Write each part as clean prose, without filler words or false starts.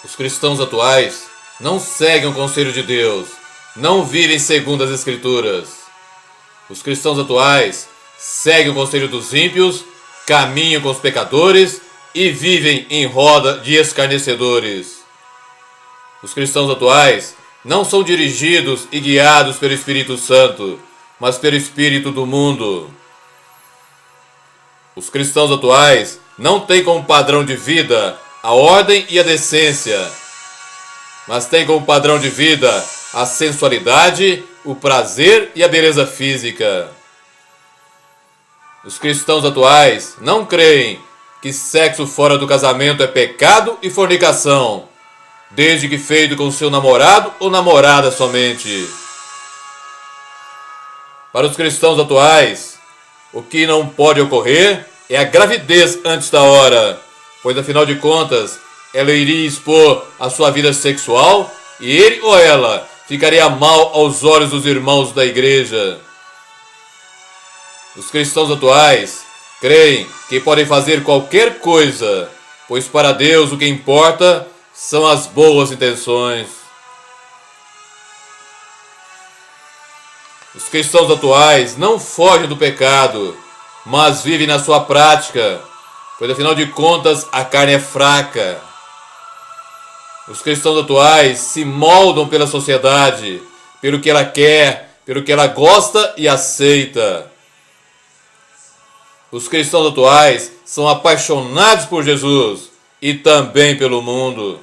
Os cristãos atuais não seguem o conselho de Deus, não vivem segundo as Escrituras. Os cristãos atuais seguem o conselho dos ímpios, caminham com os pecadores e vivem em roda de escarnecedores. Os cristãos atuais não são dirigidos e guiados pelo Espírito Santo, mas pelo espírito do mundo. Os cristãos atuais não têm como padrão de vida a ordem e a decência, mas têm como padrão de vida a sensualidade, o prazer e a beleza física. Os cristãos atuais não creem que sexo fora do casamento é pecado e fornicação, desde que feito com seu namorado ou namorada somente. Para os cristãos atuais, o que não pode ocorrer é a gravidez antes da hora, pois afinal de contas, ela iria expor a sua vida sexual e ele ou ela ficaria mal aos olhos dos irmãos da igreja. Os cristãos atuais creem que podem fazer qualquer coisa, pois para Deus o que importa são as boas intenções. Os cristãos atuais não fogem do pecado, mas vivem na sua prática, pois afinal de contas a carne é fraca. Os cristãos atuais se moldam pela sociedade, pelo que ela quer, pelo que ela gosta e aceita. Os cristãos atuais são apaixonados por Jesus e também pelo mundo.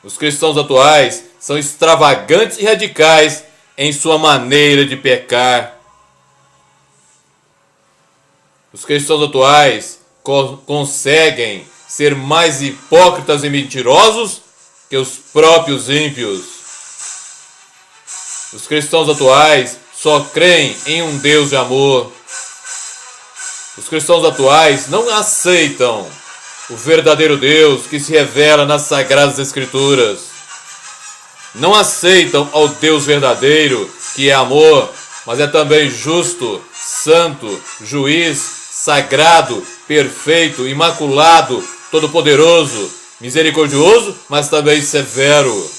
Os cristãos atuais são extravagantes e radicais em sua maneira de pecar. Os cristãos atuais conseguem ser mais hipócritas e mentirosos que os próprios ímpios. Os cristãos atuais só creem em um Deus de amor. Os cristãos atuais não aceitam o verdadeiro Deus que se revela nas Sagradas Escrituras. Não aceitam ao Deus verdadeiro, que é amor, mas é também justo, santo, juiz, sagrado, perfeito, imaculado, todo-poderoso, misericordioso, mas também severo.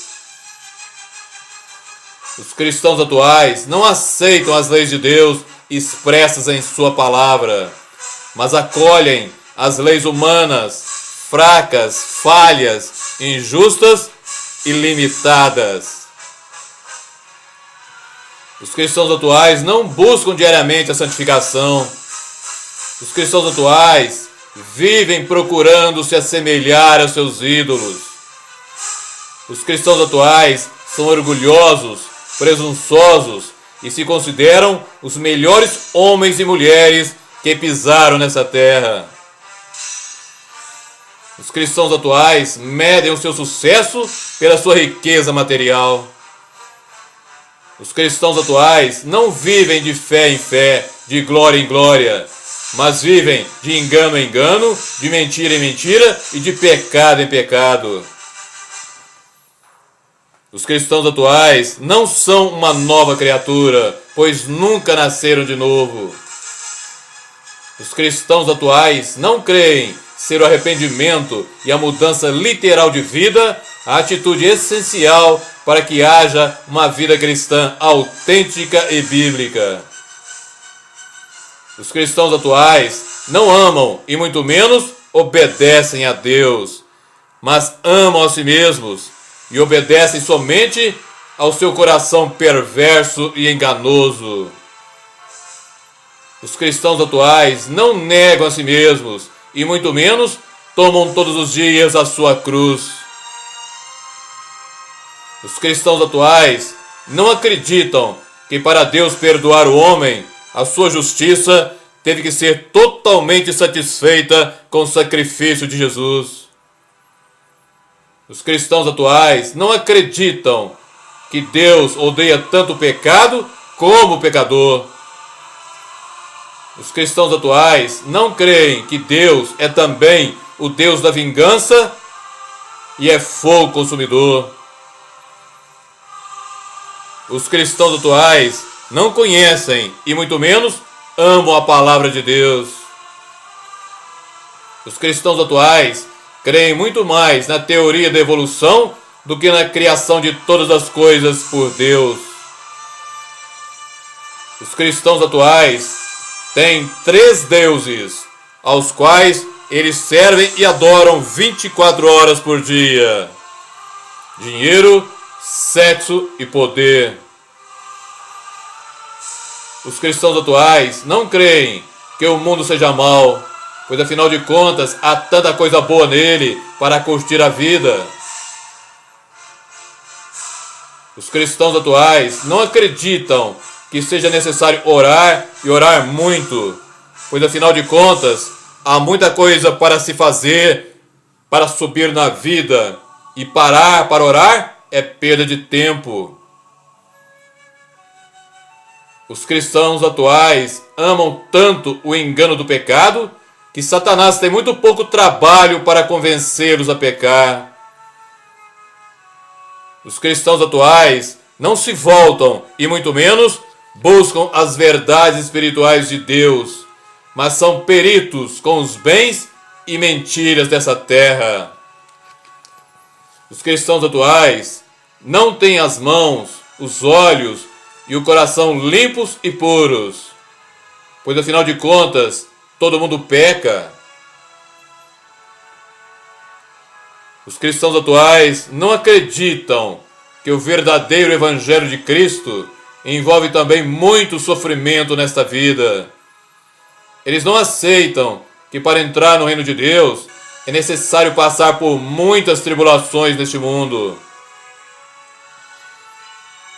Os cristãos atuais não aceitam as leis de Deus expressas em sua palavra, mas acolhem as leis humanas, fracas, falhas, injustas e limitadas. Os cristãos atuais não buscam diariamente a santificação. Os cristãos atuais vivem procurando se assemelhar aos seus ídolos. Os cristãos atuais são orgulhosos, presunçosos e se consideram os melhores homens e mulheres que pisaram nessa terra. Os cristãos atuais medem o seu sucesso pela sua riqueza material. Os cristãos atuais não vivem de fé em fé, de glória em glória, mas vivem de engano em engano, de mentira em mentira e de pecado em pecado. Os cristãos atuais não são uma nova criatura, pois nunca nasceram de novo. Os cristãos atuais não creem ser o arrependimento e a mudança literal de vida a atitude essencial para que haja uma vida cristã autêntica e bíblica. Os cristãos atuais não amam e muito menos obedecem a Deus, mas amam a si mesmos e obedecem somente ao seu coração perverso e enganoso. Os cristãos atuais não negam a si mesmos e muito menos tomam todos os dias a sua cruz. Os cristãos atuais não acreditam que para Deus perdoar o homem, a sua justiça teve que ser totalmente satisfeita com o sacrifício de Jesus. Os cristãos atuais não acreditam que Deus odeia tanto o pecado como o pecador. Os cristãos atuais não creem que Deus é também o Deus da vingança e é fogo consumidor. Os cristãos atuais não conhecem e muito menos amam a palavra de Deus. Os cristãos atuais creem muito mais na teoria da evolução do que na criação de todas as coisas por Deus. Os cristãos atuais têm 3 deuses, aos quais eles servem e adoram 24 horas por dia: dinheiro, sexo e poder. Os cristãos atuais não creem que o mundo seja mau, pois afinal de contas há tanta coisa boa nele para curtir a vida. Os cristãos atuais não acreditam que seja necessário orar e orar muito, pois afinal de contas há muita coisa para se fazer, para subir na vida, e parar para orar é perda de tempo. Os cristãos atuais amam tanto o engano do pecado que Satanás tem muito pouco trabalho para convencê-los a pecar. Os cristãos atuais não se voltam e muito menos buscam as verdades espirituais de Deus, mas são peritos com os bens e mentiras dessa terra. Os cristãos atuais não têm as mãos, os olhos e o coração limpos e puros, pois afinal de contas todo mundo peca. Os cristãos atuais não acreditam que o verdadeiro Evangelho de Cristo envolve também muito sofrimento nesta vida. Eles não aceitam que para entrar no reino de Deus é necessário passar por muitas tribulações neste mundo.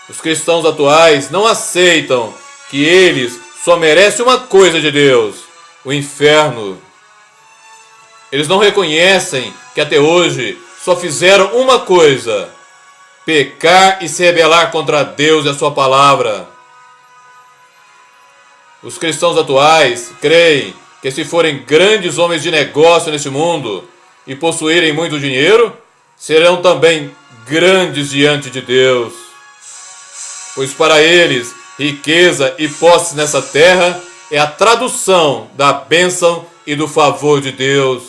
Os cristãos atuais não aceitam que eles só merecem uma coisa de Deus: o inferno. Eles não reconhecem que até hoje só fizeram uma coisa: pecar e se rebelar contra Deus e a sua palavra. Os cristãos atuais creem que se forem grandes homens de negócio neste mundo e possuírem muito dinheiro, serão também grandes diante de Deus. Pois para eles, riqueza e posses nessa terra é a tradução da bênção e do favor de Deus.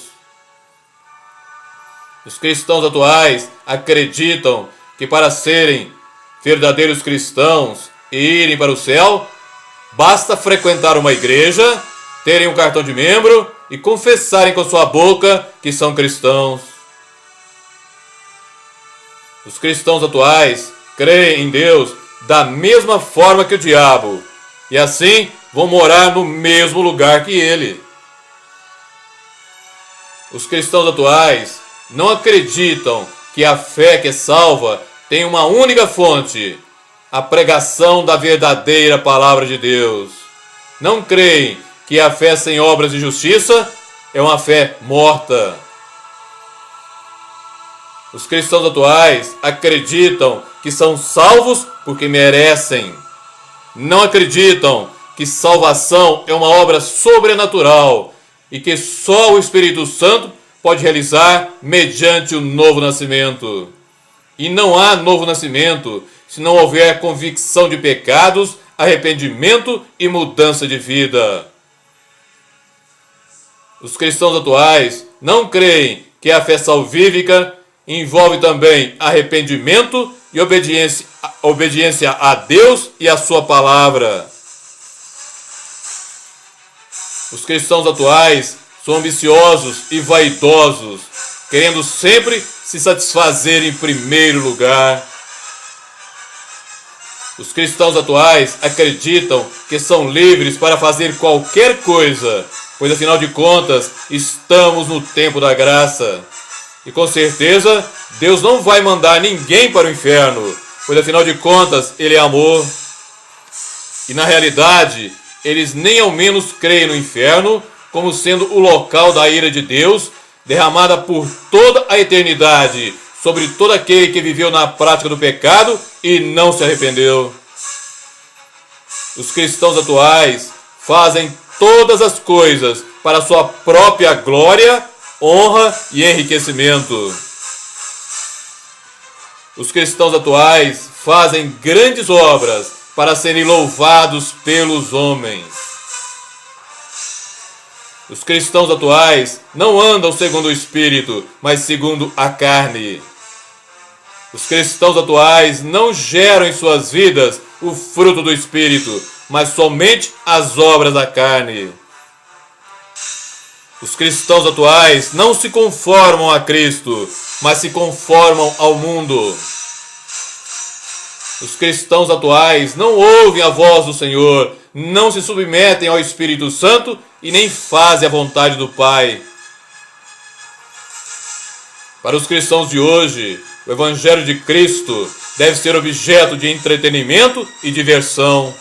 Os cristãos atuais acreditam que para serem verdadeiros cristãos e irem para o céu, basta frequentar uma igreja, terem um cartão de membro e confessarem com sua boca que são cristãos. Os cristãos atuais creem em Deus da mesma forma que o diabo, e assim vão morar no mesmo lugar que ele. Os cristãos atuais não acreditam que a fé que salva tem uma única fonte: a pregação da verdadeira palavra de Deus. Não creem que a fé sem obras de justiça é uma fé morta. Os cristãos atuais acreditam que são salvos porque merecem. Não acreditam que salvação é uma obra sobrenatural e que só o Espírito Santo pode realizar mediante o novo nascimento. E não há novo nascimento se não houver convicção de pecados, arrependimento e mudança de vida. Os cristãos atuais não creem que a fé salvífica envolve também arrependimento e obediência a Deus e a sua palavra. Os cristãos atuais são ambiciosos e vaidosos, querendo sempre se satisfazer em primeiro lugar. Os cristãos atuais acreditam que são livres para fazer qualquer coisa, pois afinal de contas estamos no tempo da graça. E com certeza Deus não vai mandar ninguém para o inferno, pois afinal de contas Ele é amor. E na realidade, eles nem ao menos creem no inferno como sendo o local da ira de Deus, derramada por toda a eternidade sobre todo aquele que viveu na prática do pecado e não se arrependeu. Os cristãos atuais fazem todas as coisas para sua própria glória, honra e enriquecimento. Os cristãos atuais fazem grandes obras para serem louvados pelos homens. Os cristãos atuais não andam segundo o Espírito, mas segundo a carne. Os cristãos atuais não geram em suas vidas o fruto do Espírito, mas somente as obras da carne. Os cristãos atuais não se conformam a Cristo, mas se conformam ao mundo. Os cristãos atuais não ouvem a voz do Senhor, não se submetem ao Espírito Santo e nem fazem a vontade do Pai. Para os cristãos de hoje, o Evangelho de Cristo deve ser objeto de entretenimento e diversão.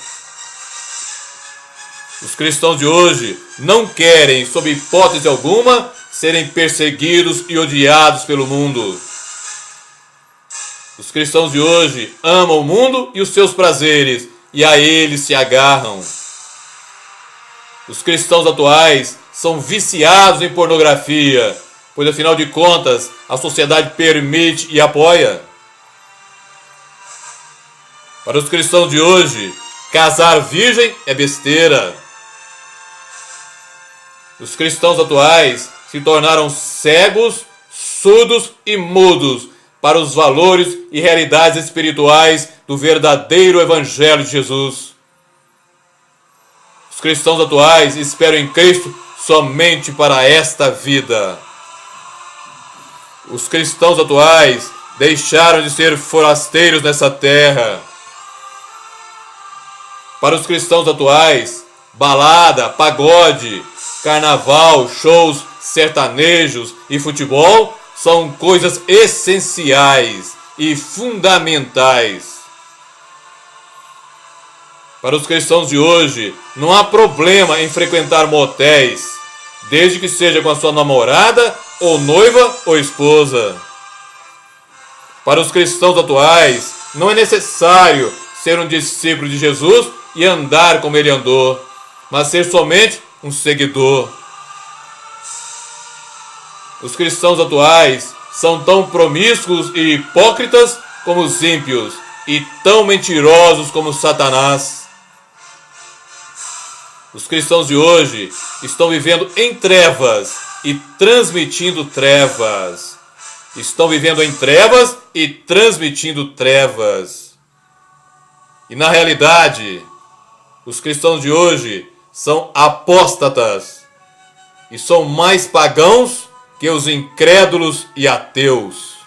Os cristãos de hoje não querem, sob hipótese alguma, serem perseguidos e odiados pelo mundo. Os cristãos de hoje amam o mundo e os seus prazeres, e a eles se agarram. Os cristãos atuais são viciados em pornografia, pois afinal de contas a sociedade permite e apoia. Para os cristãos de hoje, casar virgem é besteira. Os cristãos atuais se tornaram cegos, surdos e mudos para os valores e realidades espirituais do verdadeiro Evangelho de Jesus. Os cristãos atuais esperam em Cristo somente para esta vida. Os cristãos atuais deixaram de ser forasteiros nessa terra. Para os cristãos atuais, balada, pagode, carnaval, shows, sertanejos e futebol são coisas essenciais e fundamentais. Para os cristãos de hoje, não há problema em frequentar motéis, desde que seja com a sua namorada, ou noiva, ou esposa. Para os cristãos atuais, não é necessário ser um discípulo de Jesus e andar como ele andou, mas ser somente um seguidor. Os cristãos atuais são tão promíscuos e hipócritas como os ímpios, e tão mentirosos como Satanás. Os cristãos de hoje estão vivendo em trevas e transmitindo trevas. Estão vivendo em trevas e transmitindo trevas. E na realidade, os cristãos de hoje são apóstatas e são mais pagãos que os incrédulos e ateus.